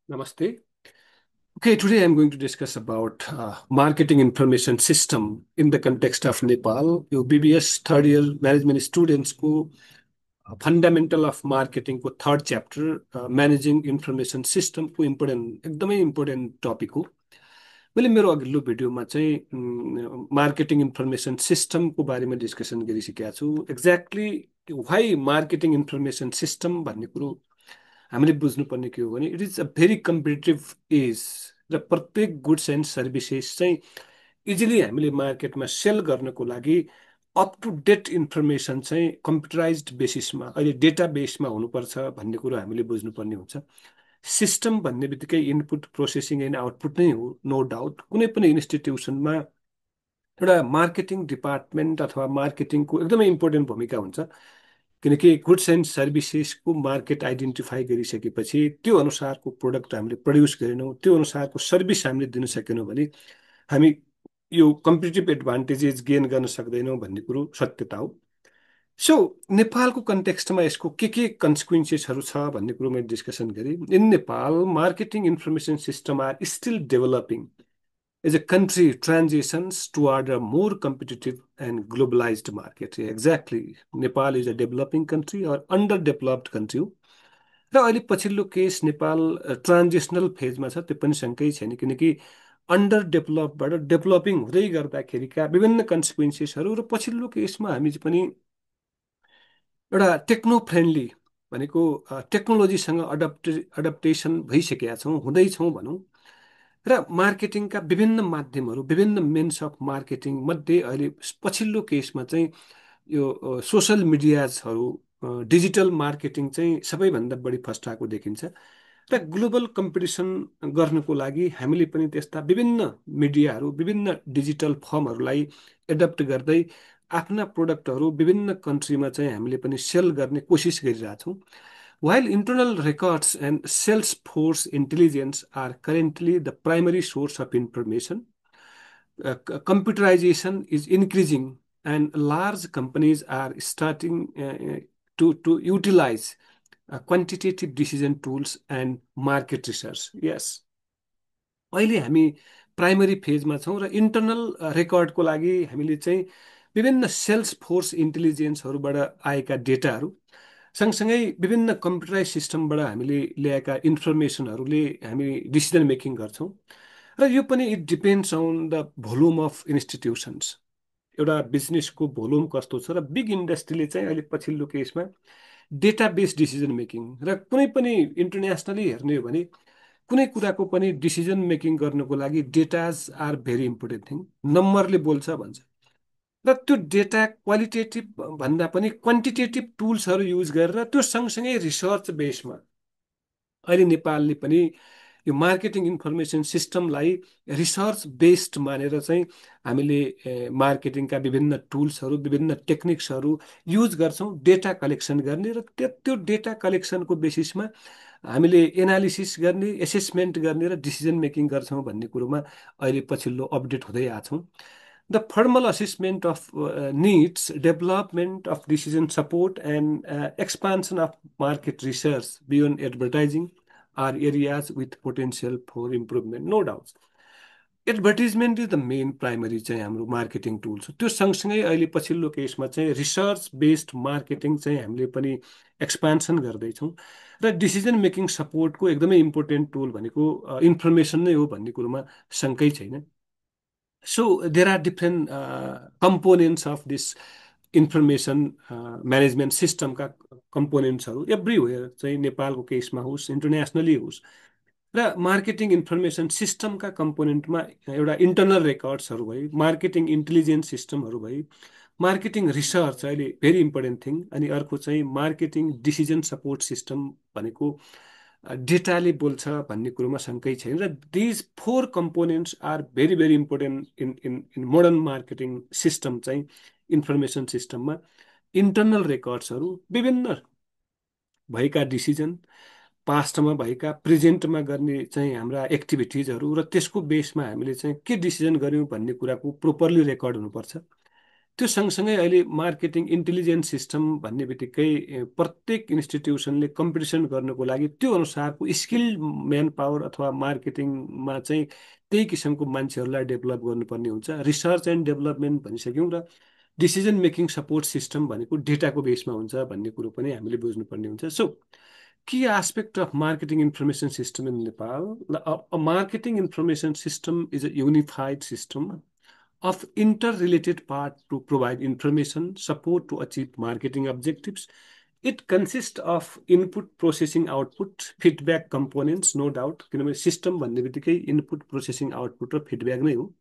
Namaste. Okay, today I'm going to discuss about marketing information system in the context of Nepal. यो BBS third year management students को fundamental of मार्केटिङको third chapter managing information सिस्टमको एकदमै important topic हो। मैले मेरो अघिल्लो भिडियोमा चाहिँ मार्केटिङ इन्फर्मेसन सिस्टमको बारेमा डिस्कसन गरिसकेका छु। Exactly why marketing information system भन्ने कुरो हामीले बुझ्नुपर्ने के हो भने it is a very competitive edge र प्रत्येक गुड्स एन्ड सर्भिसेस चाहिँ इजिली हामीले मार्केटमा सेल गर्नको लागि अप टु डेट इन्फर्मेसन चाहिँ कम्प्युटराइज्ड बेसिसमा अहिले डेटा बेसमा हुनुपर्छ भन्ने कुरो हामीले बुझ्नुपर्ने हुन्छ। सिस्टम भन्ने बित्तिकै इनपुट प्रोसेसिङ एन्ड आउटपुट नै हो, नो डाउट। कुनै पनि इन्स्टिट्युसनमा एउटा मार्केटिङ डिपार्टमेन्ट अथवा मार्केटिङको एकदमै इम्पोर्टेन्ट भूमिका हुन्छ, किनकि गुड्स एन्ड सर्भिसेसको मार्केट आइडेन्टिफाई गरिसकेपछि त्यो अनुसारको प्रोडक्ट हामीले प्रड्युस गरेनौँ, त्यो अनुसारको सर्भिस हामीले दिन सकेनौँ भने हामी यो कम्पिटेटिभ एडभान्टेजेस गेन गर्न सक्दैनौँ भन्ने कुरो सत्यता हो। सो नेपालको कन्टेक्स्टमा यसको के कन्सिक्वेन्सेसहरू छ भन्ने कुरो मैले डिस्कसन गरेँ। In Nepal marketing information system are still developing as a country transitions toward a more competitive and globalized market. Exactly. Nepal is a developing country or underdeveloped country. र अहिले पछिल्लो केस नेपाल ट्रान्जिसनल फेजमा छ, त्यो पनि शङ्कै छैन, किनकि अन्डर डेभलपबाट डेभलपिङ हुँदै गर्दाखेरिका विभिन्न कन्सिक्वेन्सेसहरू र पछिल्लो केसमा हामी चाहिँ पनि एउटा टेक्नो फ्रेन्डली भनेको टेक्नोलोजीसँग अडप्टेसन भइसकेका छौँ, हुँदैछौँ भनौँ। र मार्केटिङका विभिन्न माध्यमहरू, विभिन्न मेन्स अफ मार्केटिङ मध्ये अहिले पछिल्लो केसमा चाहिँ यो सोसल मिडियाजहरू, डिजिटल मार्केटिङ चाहिँ सबैभन्दा बढी फस्टाएको देखिन्छ। र ग्लोबल कम्पिटिसन गर्नको लागि हामीले पनि त्यस्ता विभिन्न मिडियाहरू, विभिन्न डिजिटल फर्महरूलाई एडप्ट गर्दै आफ्ना प्रोडक्टहरू विभिन्न कन्ट्रीमा चाहिँ हामीले पनि सेल गर्ने कोसिस गरिरहेछौँ। While internal records and Salesforce intelligence are currently the primary source of information, computerization is increasing and large companies are starting to utilize quantitative decision tools and market research. Yes. अहिले हामी primary फेजमा छौँ र internal रेकर्डको लागि हामीले चाहिँ विभिन्न sales force इन्टेलिजेन्सहरूबाट आएका डेटाहरू सँगसँगै विभिन्न कम्प्युटराइज सिस्टमबाट हामीले ल्याएका इन्फर्मेसनहरूले हामी डिसिजन मेकिङ गर्छौँ। र यो पनि it depends on the volume of institutions. एउटा बिजनेसको भोल्युम कस्तो छ र बिग इन्डस्ट्रीले चाहिँ अहिले पछिल्लो केसमा डेटा बेस्ड डिसिजन मेकिङ र कुनै पनि इन्टरनेसनली हेर्ने हो भने कुनै कुराको पनि डिसिजन मेकिङ गर्नको लागि डेटाज आर भेरी इम्पोर्टेन्ट थिङ। नम्बरले बोल्छ भन्छ र त्यो डेटा क्वालिटेटिभ भन्दा पनि क्वान्टिटेटिभ टुल्सहरू युज गरेर त्यो सँगसँगै रिसर्च बेसमा अहिले नेपालले पनि यो मार्केटिङ इन्फर्मेसन सिस्टमलाई रिसर्च बेस्ड मानेर चाहिँ हामीले मार्केटिङका विभिन्न टुल्सहरू, विभिन्न टेक्निक्सहरू युज गर्छौँ डेटा कलेक्सन गर्ने र त्यो डेटा कलेक्सनको बेसिसमा हामीले एनालिसिस गर्ने, एसेसमेन्ट गर्ने र डिसिजन मेकिङ गर्छौँ भन्ने कुरोमा अहिले पछिल्लो अपडेट हुँदै आछौँ। The formal assessment of needs, development of decision support, and expansion of market research beyond advertising are areas with potential for improvement, no doubt. Advertisement is the main primary चाहिँ हाम्रो marketing tool छ। त्यो सँगसँगै अहिले पछिल्लो केसमा चाहिँ research based marketing चाहिँ हामीले पनि एक्सपान्सन गर्दैछौँ र डिसिजन मेकिङ सपोर्टको एकदमै इम्पोर्टेन्ट टुल भनेको इन्फर्मेसन नै हो भन्ने कुरोमा शङ्कै छैन। So there are different components of this information management system का कम्पोनेन्ट्सहरू एभ्रिवेयर चाहिँ नेपालको केसमा होस्, इन्टरनेसनली होस्। र मार्केटिङ इन्फर्मेसन सिस्टमका कम्पोनेन्टमा एउटा इन्टरनल रेकर्ड्सहरू भयो, मार्केटिङ इन्टेलिजेन्स सिस्टमहरू भयो, मार्केटिङ रिसर्च अहिले भेरी इम्पोर्टेन्ट थिङ, अनि अर्को चाहिँ मार्केटिङ डिसिजन सपोर्ट सिस्टम भनेको डेटाले बोल्छ भन्ने कुरोमा शङ्कै छैन। र these four components are very very important in modern marketing system चाहिँ इन्फर्मेसन सिस्टममा इन्टरनल रेकर्ड्सहरू, विभिन्न भएका डिसिजन, पास्टमा भएका, प्रेजेन्टमा गर्ने चाहिँ हाम्रा एक्टिभिटिजहरू र त्यसको बेसमा हामीले चाहिँ के डिसिजन गर्यौँ भन्ने कुराको प्रोपरली रेकर्ड हुनुपर्छ। त्यो सँगसँगै अहिले मार्केटिङ इन्टेलिजेन्स सिस्टम भन्ने बित्तिकै प्रत्येक इन्स्टिट्युसनले कम्पिटिसन गर्नको लागि त्यो अनुसारको स्किल म्यान पावर अथवा मार्केटिङमा चाहिँ त्यही किसिमको मान्छेहरूलाई डेभलप गर्नुपर्ने हुन्छ। रिसर्च एन्ड डेभलपमेन्ट भनिसक्यौँ र डिसिजन मेकिङ सपोर्ट सिस्टम भनेको डेटाको बेसमा हुन्छ भन्ने कुरो पनि हामीले बुझ्नुपर्ने हुन्छ। So key aspect of marketing information system in Nepal. A marketing information system is a unified system of interrelated parts to provide information support to achieve marketing objectives. It consists of input processing output feedback components, no doubt किनभने system भन्ने बित्तिकै input processing output र feedback नै हो।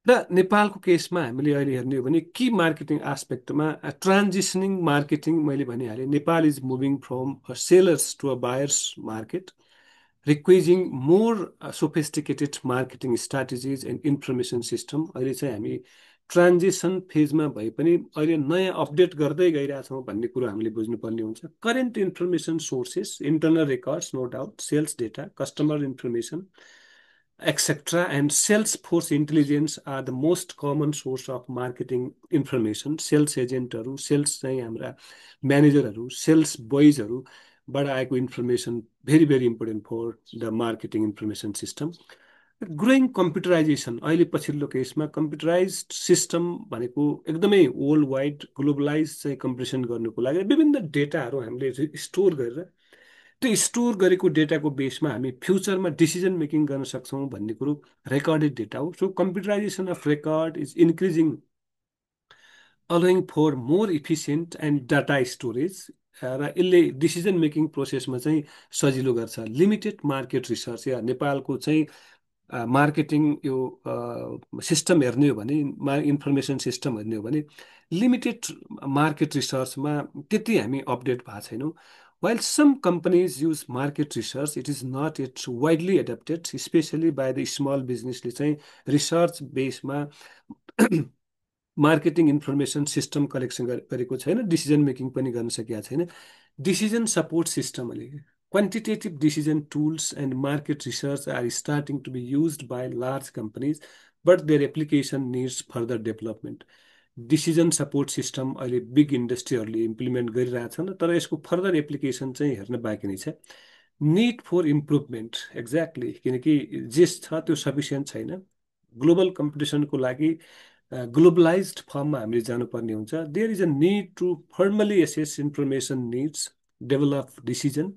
र नेपालको केसमा हामीले अहिले हेर्ने हो भने कि मार्केटिङ एस्पेक्टमा ट्रान्जिसनिङ मार्केटिङ मैले भनिहालेँ। Nepal is moving from sellers to a buyers market requiring more sophisticated marketing strategies and information system. अहिले चाहिँ हामी ट्रान्जिसन फेजमा भए पनि अहिले नयाँ अपडेट गर्दै गइरहेछौँ भन्ने कुरो हामीले बुझ्नुपर्ने हुन्छ। Current information sources internal records no doubt sales data customer information etc. And Salesforce intelligence are the most common source of marketing information. Sales एजेन्टहरू सेल्स चाहिँ हाम्रा म्यानेजरहरू सेल्स बोइजहरूबाट आएको information very very important for the marketing information system. Growing computerization अहिले पछिल्लो केसमा computerized system भनेको एकदमै वर्ल्ड वाइड ग्लोबलाइज चाहिँ कम्पिटिसन गर्नुको लागि विभिन्न डेटाहरू हामीले स्टोर गरेर त्यो स्टोर गरेको डेटाको बेसमा हामी फ्युचरमा डिसिजन मेकिङ गर्न सक्छौँ भन्ने कुरो रेकर्डेड डेटा हो। So computerization of record is increasing allowing for more efficient and data storage र यसले डिसिजन मेकिङ प्रोसेसमा चाहिँ सजिलो गर्छ। लिमिटेड मार्केट रिसर्च या नेपालको चाहिँ मार्केटिङ यो सिस्टम हेर्ने हो भने इन्फर्मेसन सिस्टम हेर्ने हो भने लिमिटेड मार्केट रिसर्चमा त्यति हामी अपडेट भएको छैनौँ। While some companies use market research, it is not yet widely adopted, especially by the small business ले चाहिँ रिसर्च बेसमा मार्केटिङ इन्फर्मेसन सिस्टम कलेक्सन गरेको छैन, डिसिजन मेकिङ पनि गर्न सकेका छैन। डिसिजन सपोर्ट सिस्टमले quantitative decision tools and market research are starting to be used by large companies, but their application needs further development. Decision support system अहिले big इन्डस्ट्रीहरूले implement गरिरहेछन् तर यसको फर्दर एप्लिकेसन चाहिँ हेर्न बाँकी नै छ। निड फर इम्प्रुभमेन्ट एक्ज्याक्टली किनकि जे छ त्यो सफिसियन्ट छैन। ग्लोबल कम्पिटिसनको लागि ग्लोबलाइज्ड फर्ममा हामीले जानुपर्ने हुन्छ। There is a need to firmly assess information needs develop decision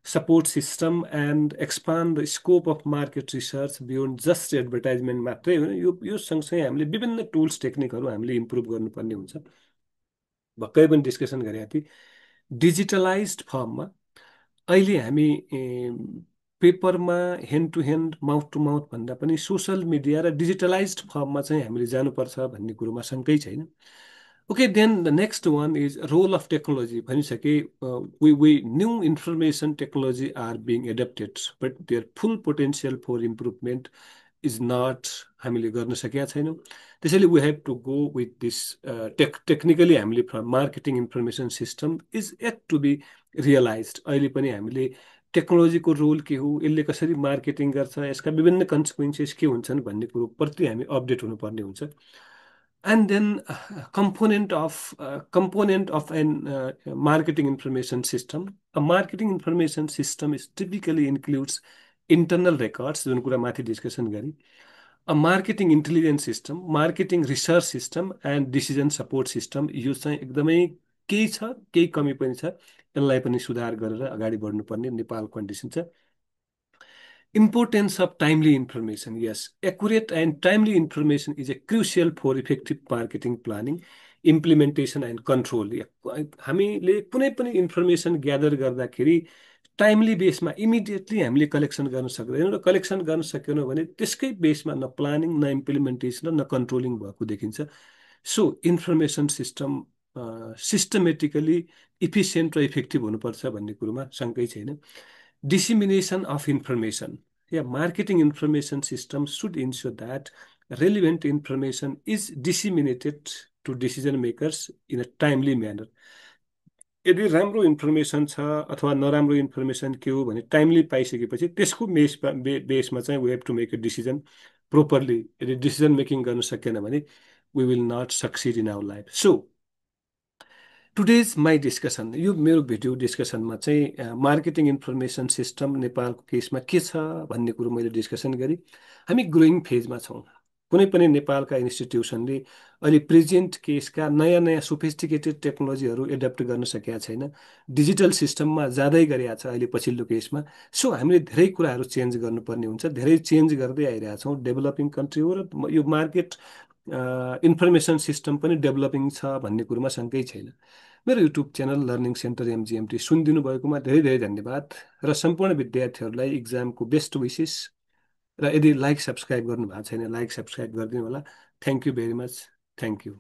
support system and expand the scope of market research beyond just advertisement मात्रै होइन। यो सँगसँगै हामीले विभिन्न टुल्स टेक्निकहरू हामीले इम्प्रुभ गर्नुपर्ने हुन्छ। भर्खरै पनि डिस्कसन गरेका थिएँ डिजिटलाइज्ड फर्ममा अहिले हामी पेपरमा hand to hand mouth to mouth भन्दा पनि सोसल मिडिया र डिजिटलाइज्ड फर्ममा चाहिँ हामीले जानुपर्छ भन्ने कुरोमा शङ्कै छैन। Okay, then the next one is role of technology. We new information technology are being adapted, but their full potential for improvement is not हामीले गर्न सकेका छैनौँ। त्यसैले we have to go with this technically हामीले marketing information system is yet to be realized. अहिले पनि हामीले टेक्नोलोजीको रोल के हो, यसले कसरी मार्केटिङ गर्छ, यसका विभिन्न कन्सिक्वेन्सेस के हुन्छन् भन्ने कुरो प्रति हामी अपडेट हुनुपर्ने हुन्छ। And then component of an marketing information system. A marketing information system is typically includes internal records जुन कुरा माथि डिस्कसन गरी a marketing intelligence system, marketing research system and decision support system। यो चाहिँ एकदमै केही छ केही कमी पनि छ, यसलाई पनि सुधार गरेर अगाडि बढ्नुपर्ने नेपाल कन्डिसन छ। Importance of timely information. Yes, accurate and timely information is a crucial for effective marketing planning, implementation and control. हामीले कुनै पनि इन्फर्मेसन ग्यादर गर्दाखेरि टाइमली बेसमा इमिडिएटली हामीले कलेक्सन गर्न सक्दैनौँ र कलेक्सन गर्न सकेनौँ भने त्यसकै बेसमा न प्लानिङ न इम्प्लिमेन्टेसन न कन्ट्रोलिङ भएको देखिन्छ। So information system systematically efficient र इफेक्टिभ हुनुपर्छ भन्ने कुरोमा शङ्कै छैन। Dissemination of information. Yeah, marketing information system should ensure that relevant information is disseminated to decision makers in a timely manner. यदि राम्रो इन्फर्मेसन छ अथवा नराम्रो इन्फर्मेसन के हो भने टाइमली पाइसकेपछि त्यसको बेसमा चाहिँ we have to make a decision properly. यदि डिसिजन मेकिङ गर्न सकेन भने we will not succeed in our life. So today's my discussion, यो मेरो भिडियो डिस्कसनमा चाहिँ मार्केटिङ इन्फर्मेसन सिस्टम नेपालको केसमा के छ भन्ने कुरो मैले डिस्कसन गरेँ। हामी ग्रोइङ फेजमा छौँ। कुनै पनि नेपालका इन्स्टिट्युसनले अहिले प्रेजेन्ट केसका नयाँ नयाँ सोफिस्टिकेटेड टेक्नोलोजीहरू एडप्ट गर्न सकेका छैन। डिजिटल सिस्टममा जाँदै गरेका छ अहिले पछिल्लो केसमा। सो हामीले धेरै कुराहरू चेन्ज गर्नुपर्ने हुन्छ, धेरै चेन्ज गर्दै आइरहेका छौँ। डेभलपिङ कन्ट्री हो र यो मार्केट इन्फर्मेसन सिस्टम पनि डेभलपिङ छ भन्ने कुरोमा शङ्कै छैन। मेरो युट्युब च्यानल लर्निङ सेन्टर एमजिएमटी सुनिदिनु भएकोमा धेरै धेरै धन्यवाद र सम्पूर्ण विद्यार्थीहरूलाई इक्जामको बेस्ट विसेस। र यदि लाइक सब्सक्राइब गर्नु भएको छैन, लाइक सब्सक्राइब गरिदिनु होला। Thank you very much. Thank you.